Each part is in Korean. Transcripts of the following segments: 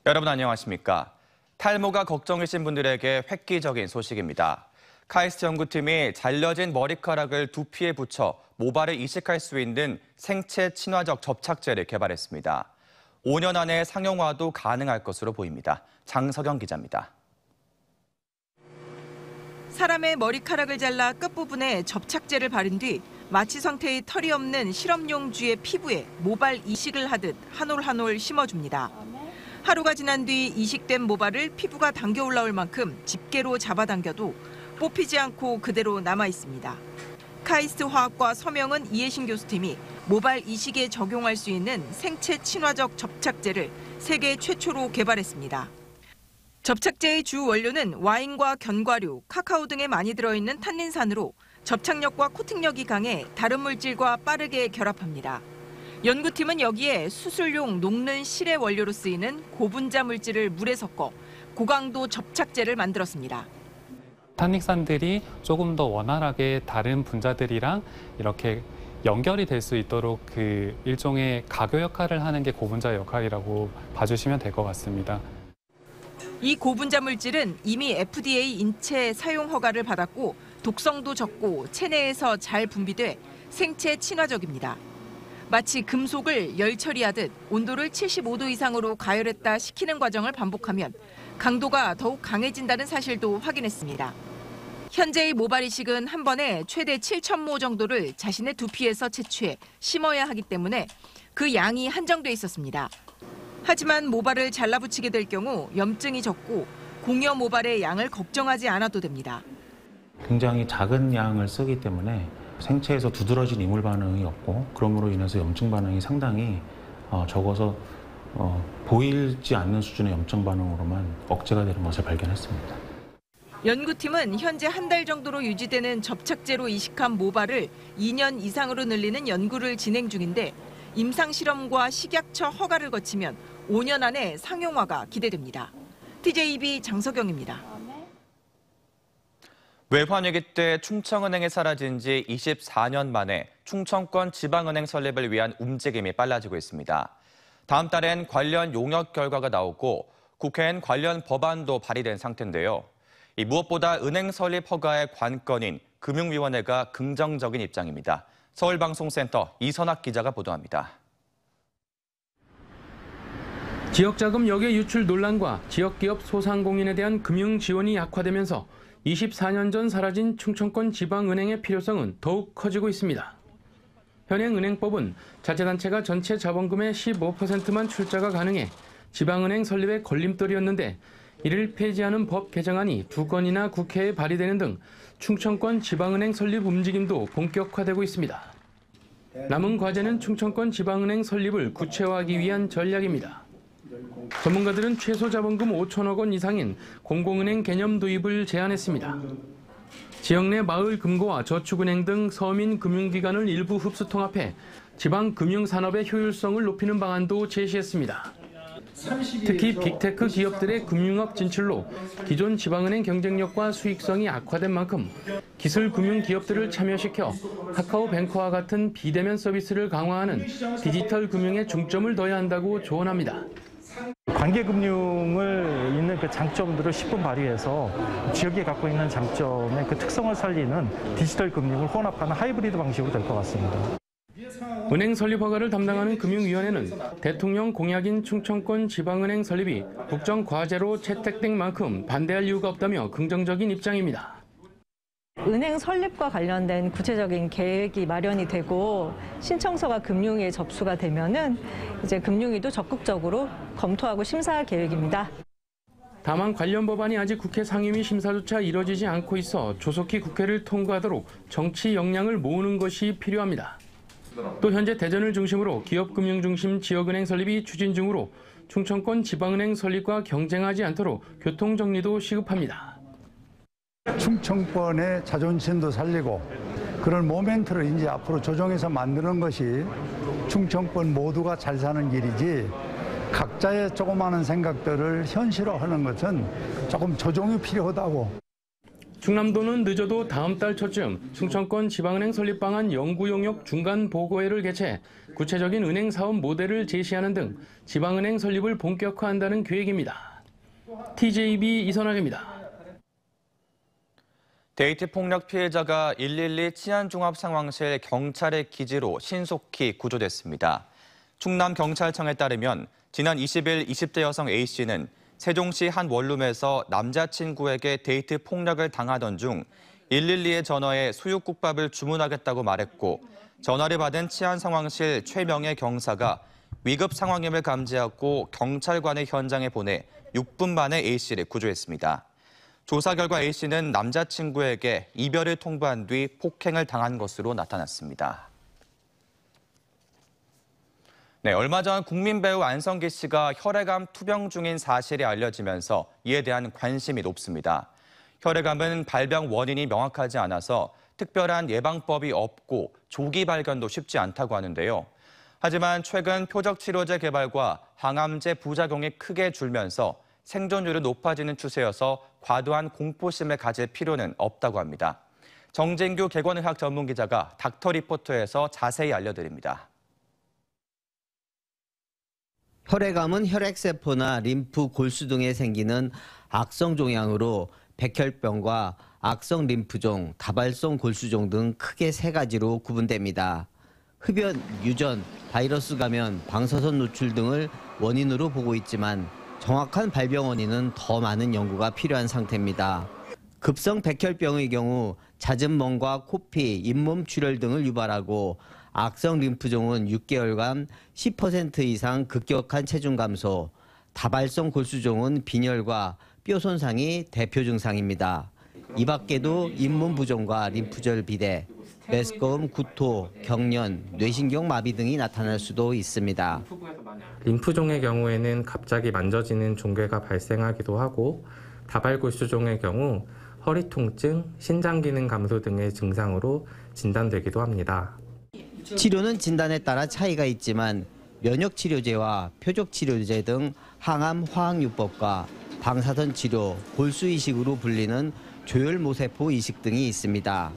여러분 안녕하십니까? 탈모가 걱정이신 분들에게 획기적인 소식입니다. 카이스트 연구팀이 잘려진 머리카락을 두피에 붙여 모발을 이식할 수 있는 생체 친화적 접착제를 개발했습니다. 5년 안에 상용화도 가능할 것으로 보입니다. 장석영 기자입니다. 사람의 머리카락을 잘라 끝부분에 접착제를 바른 뒤 마취 상태의 털이 없는 실험용 쥐의 피부에 모발 이식을 하듯 한 올 한 올 심어줍니다. 하루가 지난 뒤 이식된 모발을 피부가 당겨 올라올 만큼 집게로 잡아당겨도 뽑히지 않고 그대로 남아 있습니다. 카이스트 화학과 서명은 이해신 교수팀이 모발 이식에 적용할 수 있는 생체 친화적 접착제를 세계 최초로 개발했습니다. 접착제의 주 원료는 와인과 견과류, 카카오 등에 많이 들어있는 탄닌산으로 접착력과 코팅력이 강해 다른 물질과 빠르게 결합합니다. 연구팀은 여기에 수술용 녹는 실의 원료로 쓰이는 고분자 물질을 물에 섞어 고강도 접착제를 만들었습니다. 탄닌산들이 조금 더 원활하게 다른 분자들이랑 이렇게 연결이 될 수 있도록 그 일종의 가교 역할을 하는 게 고분자 역할이라고 봐주시면 될 것 같습니다. 이 고분자 물질은 이미 FDA 인체 사용 허가를 받았고 독성도 적고 체내에서 잘 분비돼 생체 친화적입니다. 마치 금속을 열 처리하듯 온도를 75도 이상으로 가열했다 식히는 과정을 반복하면 강도가 더욱 강해진다는 사실도 확인했습니다. 현재의 모발 이식은 한 번에 최대 7,000모 정도를 자신의 두피에서 채취해 심어야 하기 때문에 그 양이 한정돼 있었습니다. 하지만 모발을 잘라붙이게 될 경우 염증이 적고 공여 모발의 양을 걱정하지 않아도 됩니다. 굉장히 작은 양을 쓰기 때문에 생체에서 두드러진 이물 반응이 없고 그러므로 인해서 염증 반응이 상당히 적어서 보이지 않는 수준의 염증 반응으로만 억제가 되는 것을 발견했습니다. 연구팀은 현재 한 달 정도로 유지되는 접착제로 이식한 모발을 2년 이상으로 늘리는 연구를 진행 중인데 임상실험과 식약처 허가를 거치면 5년 안에 상용화가 기대됩니다. TJB 장석영입니다. 외환위기 때 충청은행이 사라진 지 24년 만에 충청권 지방은행 설립을 위한 움직임이 빨라지고 있습니다. 다음 달엔 관련 용역 결과가 나오고 국회엔 관련 법안도 발의된 상태인데요. 무엇보다 은행 설립 허가의 관건인 금융위원회가 긍정적인 입장입니다. 서울방송센터 이선학 기자가 보도합니다. 지역자금 역외 유출 논란과 지역기업 소상공인에 대한 금융 지원이 약화되면서 24년 전 사라진 충청권 지방은행의 필요성은 더욱 커지고 있습니다. 현행 은행법은 자치단체가 전체 자본금의 15%만 출자가 가능해 지방은행 설립의 걸림돌이었는데 이를 폐지하는 법 개정안이 2건이나 국회에 발의되는 등 충청권 지방은행 설립 움직임도 본격화되고 있습니다. 남은 과제는 충청권 지방은행 설립을 구체화하기 위한 전략입니다. 전문가들은 최소 자본금 5천억 원 이상인 공공은행 개념 도입을 제안했습니다. 지역 내 마을 금고와 저축은행 등 서민 금융기관을 일부 흡수 통합해 지방 금융산업의 효율성을 높이는 방안도 제시했습니다. 특히 빅테크 기업들의 금융업 진출로 기존 지방은행 경쟁력과 수익성이 악화된 만큼 기술 금융 기업들을 참여시켜 카카오뱅크와 같은 비대면 서비스를 강화하는 디지털 금융에 중점을 둬야 한다고 조언합니다. 관계금융을 있는 그 장점들을 10분 발휘해서 지역이 갖고 있는 장점의 그 특성을 살리는 디지털 금융을 혼합하는 하이브리드 방식으로 될 것 같습니다. 은행 설립 허가를 담당하는 금융위원회는 대통령 공약인 충청권 지방은행 설립이 국정과제로 채택된 만큼 반대할 이유가 없다며 긍정적인 입장입니다. 은행 설립과 관련된 구체적인 계획이 마련이 되고 신청서가 금융위에 접수가 되면은 이제 금융위도 적극적으로 검토하고 심사할 계획입니다. 다만 관련 법안이 아직 국회 상임위 심사조차 이뤄지지 않고 있어 조속히 국회를 통과하도록 정치 역량을 모으는 것이 필요합니다. 또 현재 대전을 중심으로 기업금융 중심 지역은행 설립이 추진 중으로 충청권 지방은행 설립과 경쟁하지 않도록 교통정리도 시급합니다. 충청권의 자존심도 살리고 그런 모멘트를 이제 앞으로 조정해서 만드는 것이 충청권 모두가 잘 사는 길이지 각자의 조그마한 생각들을 현실화하는 것은 조금 조정이 필요하다고. 충남도는 늦어도 다음 달 초쯤 충청권 지방은행 설립 방안 연구 용역 중간 보고회를 개최해 구체적인 은행 사업 모델을 제시하는 등 지방은행 설립을 본격화한다는 계획입니다. TJB 이선학입니다. 데이트 폭력 피해자가 112 치안종합상황실 경찰의 기지로 신속히 구조됐습니다. 충남경찰청에 따르면 지난 20일 20대 여성 A씨는 세종시 한 원룸에서 남자친구에게 데이트 폭력을 당하던 중 112에 전화해 수육국밥을 주문하겠다고 말했고 전화를 받은 치안상황실 최명예 경사가 위급 상황임을 감지하고 경찰관을 현장에 보내 6분 만에 A씨를 구조했습니다. 조사 결과 A씨는 남자친구에게 이별을 통보한 뒤 폭행을 당한 것으로 나타났습니다. 네, 얼마 전 국민 배우 안성기 씨가 혈액암 투병 중인 사실이 알려지면서 이에 대한 관심이 높습니다. 혈액암은 발병 원인이 명확하지 않아서 특별한 예방법이 없고 조기 발견도 쉽지 않다고 하는데요. 하지만 최근 표적 치료제 개발과 항암제 부작용이 크게 줄면서 생존율이 높아지는 추세여서 과도한 공포심을 가질 필요는 없다고 합니다. 정진규 객원의학 전문기자가 닥터리포터에서 자세히 알려드립니다. 혈액암은 혈액세포나 림프, 골수 등에 생기는 악성 종양으로 백혈병과 악성 림프종, 다발성 골수종 등 크게 세 가지로 구분됩니다. 흡연, 유전, 바이러스 감염, 방사선 노출 등을 원인으로 보고 있지만 정확한 발병 원인은 더 많은 연구가 필요한 상태입니다. 급성 백혈병의 경우 잦은 멍과 코피, 잇몸 출혈 등을 유발하고 악성 림프종은 6개월간 10% 이상 급격한 체중 감소, 다발성 골수종은 빈혈과 뼈 손상이 대표 증상입니다. 이 밖에도 잇몸 부종과 림프절 비대, 메스꺼움, 구토, 경련, 뇌신경 마비 등이 나타날 수도 있습니다. 림프종의 경우에는 갑자기 만져지는 종괴가 발생하기도 하고 다발골수종의 경우 허리 통증, 신장 기능 감소 등의 증상으로 진단되기도 합니다. 치료는 진단에 따라 차이가 있지만 면역치료제와 표적치료제 등 항암 화학요법과 방사선 치료, 골수 이식으로 불리는 조혈모세포 이식 등이 있습니다.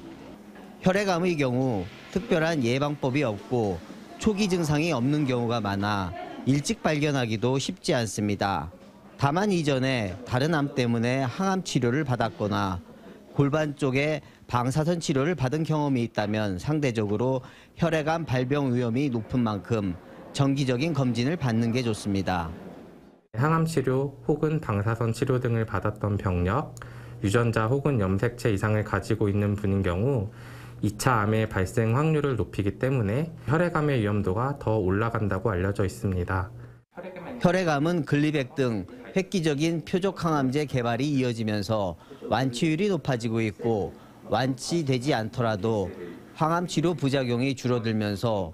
혈액암의 경우 특별한 예방법이 없고 초기 증상이 없는 경우가 많아 일찍 발견하기도 쉽지 않습니다. 다만 이전에 다른 암 때문에 항암 치료를 받았거나 골반 쪽에 방사선 치료를 받은 경험이 있다면 상대적으로 혈액암 발병 위험이 높은 만큼 정기적인 검진을 받는 게 좋습니다. 항암 치료 혹은 방사선 치료 등을 받았던 병력, 유전자 혹은 염색체 이상을 가지고 있는 분인 경우 2차 암의 발생 확률을 높이기 때문에 혈액암의 위험도가 더 올라간다고 알려져 있습니다. 혈액암은 글리백 등 획기적인 표적 항암제 개발이 이어지면서 완치율이 높아지고 있고 완치되지 않더라도 항암 치료 부작용이 줄어들면서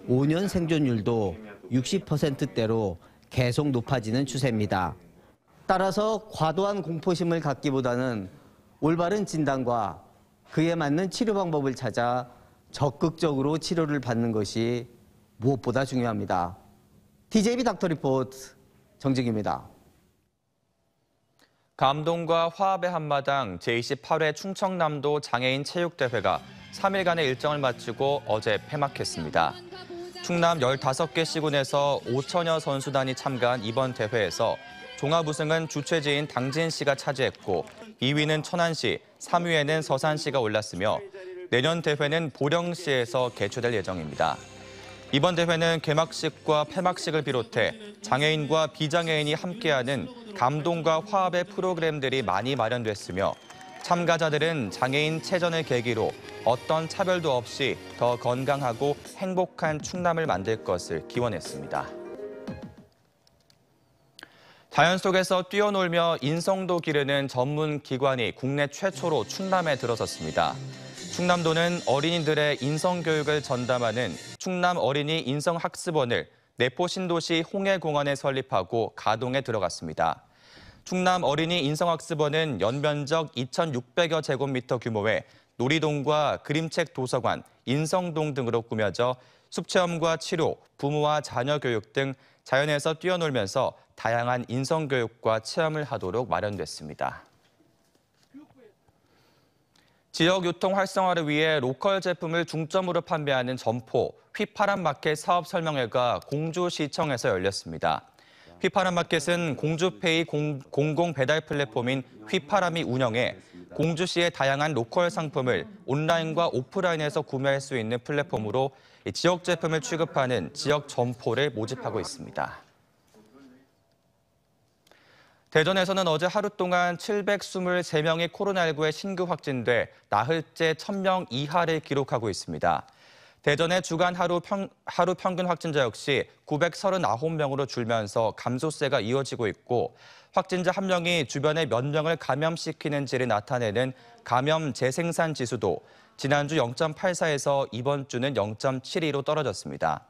5년 생존율도 60%대로 계속 높아지는 추세입니다. 따라서 과도한 공포심을 갖기보다는 올바른 진단과 그에 맞는 치료 방법을 찾아 적극적으로 치료를 받는 것이 무엇보다 중요합니다. TJB 닥터리포트 정직입니다. 감동과 화합의 한마당 제28회 충청남도 장애인 체육대회가 3일간의 일정을 마치고 어제 폐막했습니다. 충남 15개 시군에서 5천여 선수단이 참가한 이번 대회에서 종합 우승은 주최지인 당진시가 차지했고 2위는 천안시, 3위에는 서산시가 올랐으며 내년 대회는 보령시에서 개최될 예정입니다. 이번 대회는 개막식과 폐막식을 비롯해 장애인과 비장애인이 함께하는 감동과 화합의 프로그램들이 많이 마련됐으며 참가자들은 장애인 체전을 계기로 어떤 차별도 없이 더 건강하고 행복한 충남을 만들 것을 기원했습니다. 자연 속에서 뛰어놀며 인성도 기르는 전문 기관이 국내 최초로 충남에 들어섰습니다. 충남도는 어린이들의 인성교육을 전담하는 충남 어린이 인성학습원을 내포 신도시 홍해공원에 설립하고 가동에 들어갔습니다. 충남 어린이 인성학습원은 연면적 2,600여 제곱미터 규모의 놀이동과 그림책 도서관, 인성동 등으로 꾸며져 숲체험과 치료, 부모와 자녀 교육 등 자연에서 뛰어놀면서 다양한 인성교육과 체험을 하도록 마련됐습니다. 지역 유통 활성화를 위해 로컬 제품을 중점으로 판매하는 점포 휘파람 마켓 사업 설명회가 공주시청에서 열렸습니다. 휘파람 마켓은 공주페이 공공 배달 플랫폼인 휘파람이 운영해 공주시의 다양한 로컬 상품을 온라인과 오프라인에서 구매할 수 있는 플랫폼으로 지역 제품을 취급하는 지역 점포를 모집하고 있습니다. 대전에서는 어제 하루 동안 723명이 코로나19에 신규 확진돼 나흘째 1000명 이하를 기록하고 있습니다. 대전의 주간 하루 평균 확진자 역시 939명으로 줄면서 감소세가 이어지고 있고 확진자 1명이 주변에 몇 명을 감염시키는지를 나타내는 감염 재생산 지수도 지난주 0.84에서 이번 주는 0.72로 떨어졌습니다.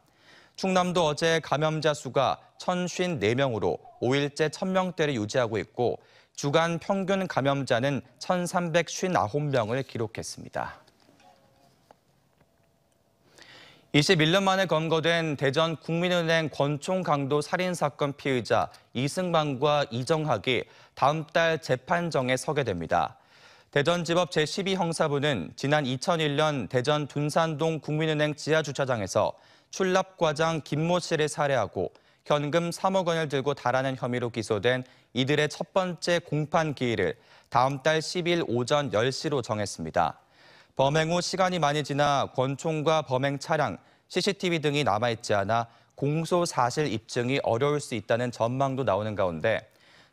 충남도 어제 감염자 수가 1054명으로 5일째 1000명대를 유지하고 있고 주간 평균 감염자는 1359명을 기록했습니다. 21년 만에 검거된 대전 국민은행 권총강도 살인사건 피의자 이승만과 이정학이 다음 달 재판정에 서게 됩니다. 대전지법 제12형사부는 지난 2001년 대전 둔산동 국민은행 지하주차장에서 출납과장 김모 씨를 살해하고 현금 3억 원을 들고 달아낸 혐의로 기소된 이들의 첫 번째 공판 기일을 다음 달 10일 오전 10시로 정했습니다. 범행 후 시간이 많이 지나 권총과 범행 차량, CCTV 등이 남아있지 않아 공소 사실 입증이 어려울 수 있다는 전망도 나오는 가운데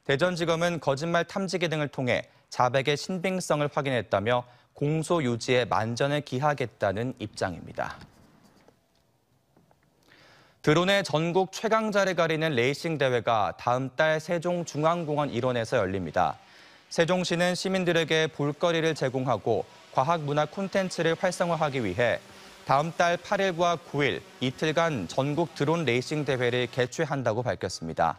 대전지검은 거짓말 탐지기 등을 통해 자백의 신빙성을 확인했다며 공소 유지에 만전을 기하겠다는 입장입니다. 드론의 전국 최강자를 가리는 레이싱 대회가 다음 달 세종중앙공원 일원에서 열립니다. 세종시는 시민들에게 볼거리를 제공하고 과학문화 콘텐츠를 활성화하기 위해 다음 달 8일과 9일 이틀간 전국 드론 레이싱 대회를 개최한다고 밝혔습니다.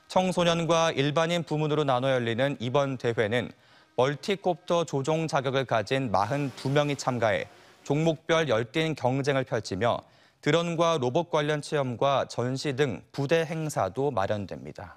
청소년과 일반인 부문으로 나눠 열리는 이번 대회는 멀티콥터 조종 자격을 가진 42명이 참가해 종목별 열띤 경쟁을 펼치며 드론과 로봇 관련 체험과 전시 등 부대 행사도 마련됩니다.